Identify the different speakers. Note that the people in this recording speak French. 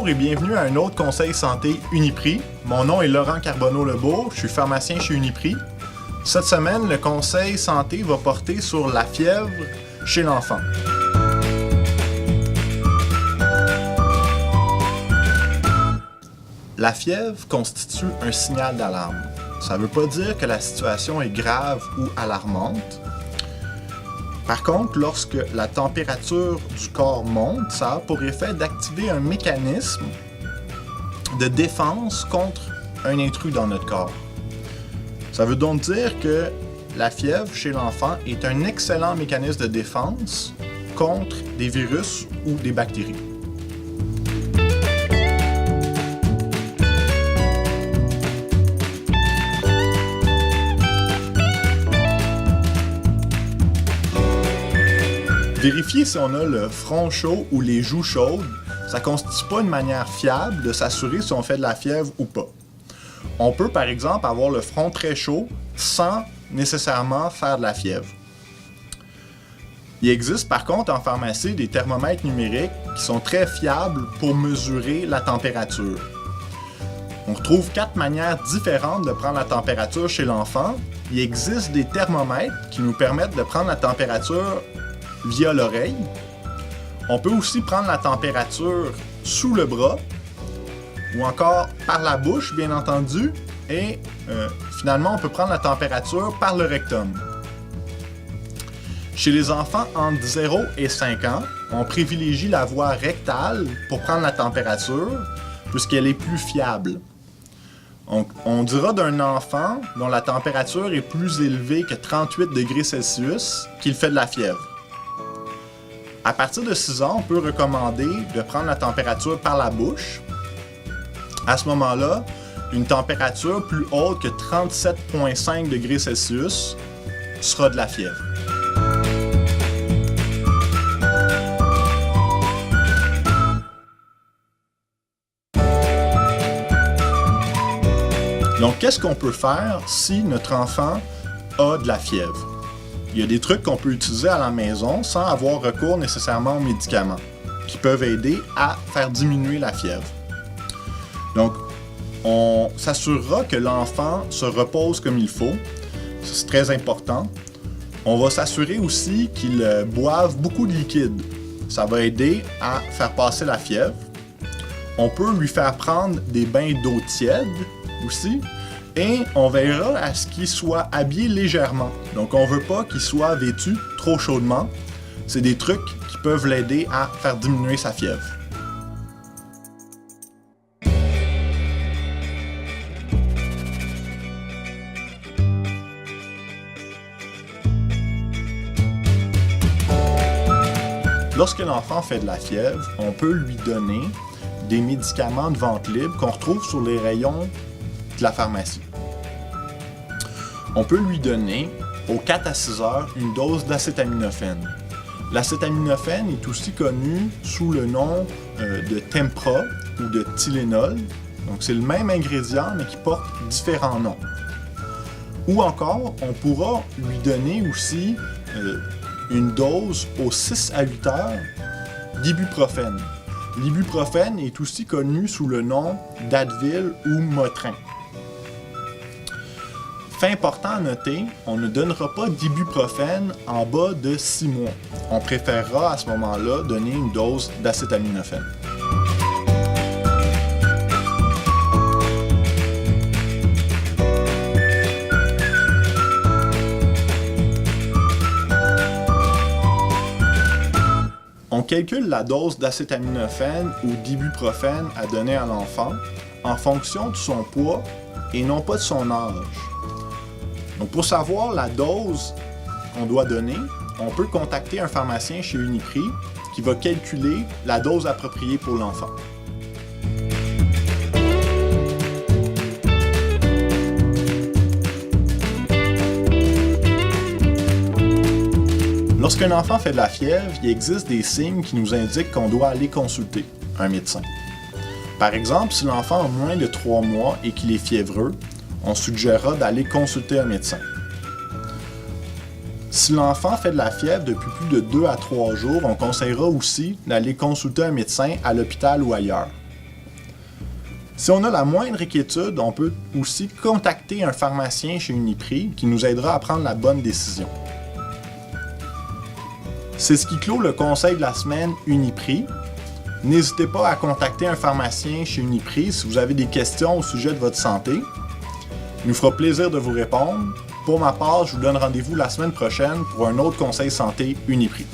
Speaker 1: Bonjour et bienvenue à un autre conseil santé Uniprix. Mon nom est Laurent Carbonneau-Lebeau, je suis pharmacien chez Uniprix. Cette semaine, le conseil santé va porter sur la fièvre chez l'enfant. La fièvre constitue un signal d'alarme. Ça ne veut pas dire que la situation est grave ou alarmante. Par contre, lorsque la température du corps monte, ça a pour effet d'activer un mécanisme de défense contre un intrus dans notre corps. Ça veut donc dire que la fièvre chez l'enfant est un excellent mécanisme de défense contre des virus ou des bactéries. Vérifier si on a le front chaud ou les joues chaudes, ça ne constitue pas une manière fiable de s'assurer si on fait de la fièvre ou pas. On peut par exemple avoir le front très chaud sans nécessairement faire de la fièvre. Il existe par contre en pharmacie des thermomètres numériques qui sont très fiables pour mesurer la température. On retrouve 4 manières différentes de prendre la température chez l'enfant. Il existe des thermomètres qui nous permettent de prendre la température via l'oreille. On peut aussi prendre la température sous le bras ou encore par la bouche, bien entendu, et finalement, on peut prendre la température par le rectum. Chez les enfants entre 0 et 5 ans, on privilégie la voie rectale pour prendre la température puisqu'elle est plus fiable. On dira d'un enfant dont la température est plus élevée que 38 degrés Celsius qu'il fait de la fièvre. À partir de 6 ans, on peut recommander de prendre la température par la bouche. À ce moment-là, une température plus haute que 37,5 degrés Celsius sera de la fièvre. Donc, qu'est-ce qu'on peut faire si notre enfant a de la fièvre? Il y a des trucs qu'on peut utiliser à la maison sans avoir recours nécessairement aux médicaments, qui peuvent aider à faire diminuer la fièvre. Donc, on s'assurera que l'enfant se repose comme il faut. C'est très important. On va s'assurer aussi qu'il boive beaucoup de liquide. Ça va aider à faire passer la fièvre. On peut lui faire prendre des bains d'eau tiède aussi. Et on veillera à ce qu'il soit habillé légèrement. Donc on ne veut pas qu'il soit vêtu trop chaudement. C'est des trucs qui peuvent l'aider à faire diminuer sa fièvre. Lorsque l'enfant fait de la fièvre, on peut lui donner des médicaments de vente libre qu'on retrouve sur les rayons de la pharmacie. On peut lui donner aux 4 à 6 heures une dose d'acétaminophène. L'acétaminophène est aussi connu sous le nom de Tempra ou de Tylenol. Donc c'est le même ingrédient mais qui porte différents noms. Ou encore, on pourra lui donner aussi une dose aux 6 à 8 heures d'ibuprofène. L'ibuprofène est aussi connu sous le nom d'Advil ou Motrin. Fait important à noter, on ne donnera pas d'ibuprofène en bas de 6 mois. On préférera à ce moment-là donner une dose d'acétaminophène. On calcule la dose d'acétaminophène ou d'ibuprofène à donner à l'enfant en fonction de son poids et non pas de son âge. Donc pour savoir la dose qu'on doit donner, on peut contacter un pharmacien chez Uniprix qui va calculer la dose appropriée pour l'enfant. Lorsqu'un enfant fait de la fièvre, il existe des signes qui nous indiquent qu'on doit aller consulter un médecin. Par exemple, si l'enfant a moins de 3 mois et qu'il est fiévreux, on suggérera d'aller consulter un médecin. Si l'enfant fait de la fièvre depuis plus de 2 à 3 jours, on conseillera aussi d'aller consulter un médecin à l'hôpital ou ailleurs. Si on a la moindre inquiétude, on peut aussi contacter un pharmacien chez Uniprix qui nous aidera à prendre la bonne décision. C'est ce qui clôt le conseil de la semaine Uniprix. N'hésitez pas à contacter un pharmacien chez Uniprix si vous avez des questions au sujet de votre santé. Il nous fera plaisir de vous répondre. Pour ma part, je vous donne rendez-vous la semaine prochaine pour un autre conseil santé Uniprix.